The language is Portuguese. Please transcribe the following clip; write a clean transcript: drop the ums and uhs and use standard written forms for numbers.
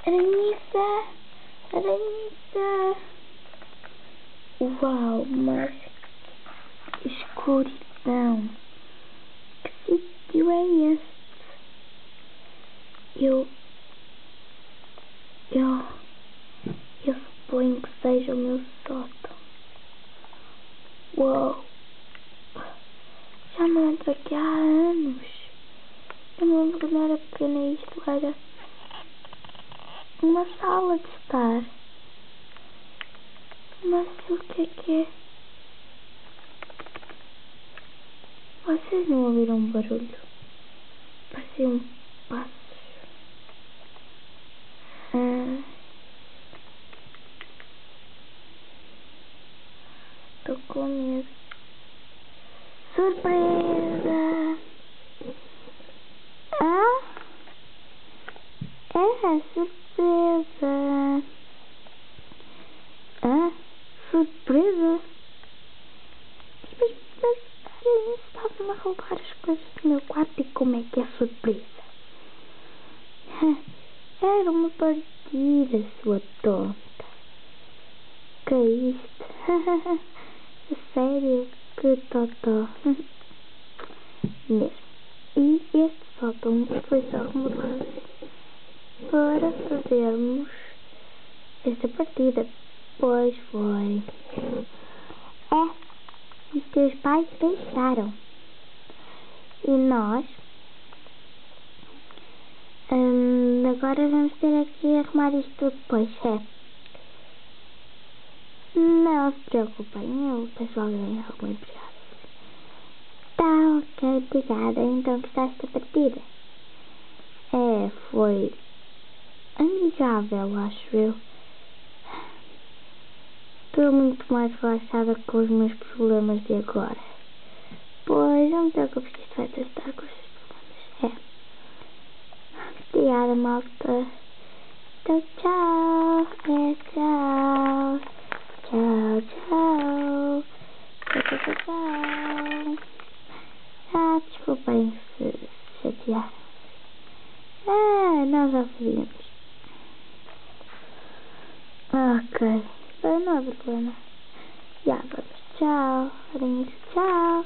Aranhita! Aranhita! Uau, mas escuridão! Que sítio é este? Eu suponho que seja o meu sótão. Uau! Já não entro aqui há anos. Eu me lembro quando era pequena e isto era uma sala de estar. Mas o que é? Vocês não ouviram um barulho? Pareciam passos. Estou com medo. Surpresa! É surpresa! Surpresa? Mas estavam a roubar as coisas do meu quarto e como é que é surpresa? Era uma partida, sua tonta. Que é isto? Sério? Que totó. Mesmo. E este sótão foi só remodado para fazermos esta partida. Pois foi. Os teus pais deixaram. E nós agora vamos ter aqui arrumar isto tudo depois, Não se preocupem, eu peço alguém, algum empregado. Tá, ok, obrigada. Então gostaste da partida? Foi amigável, acho eu. Estou muito mais relaxada com os meus problemas de agora. Pois, não me preocupes que isto vai tratar com os seus problemas. Obrigada, malta. Então, tchau. Tchau. Tchau, tchau. Tchau, tchau, tchau. Desculpem se chatearam. Nós já sabíamos. Ok. Não há problema. Já vamos. Tchau. Aranhas, tchau.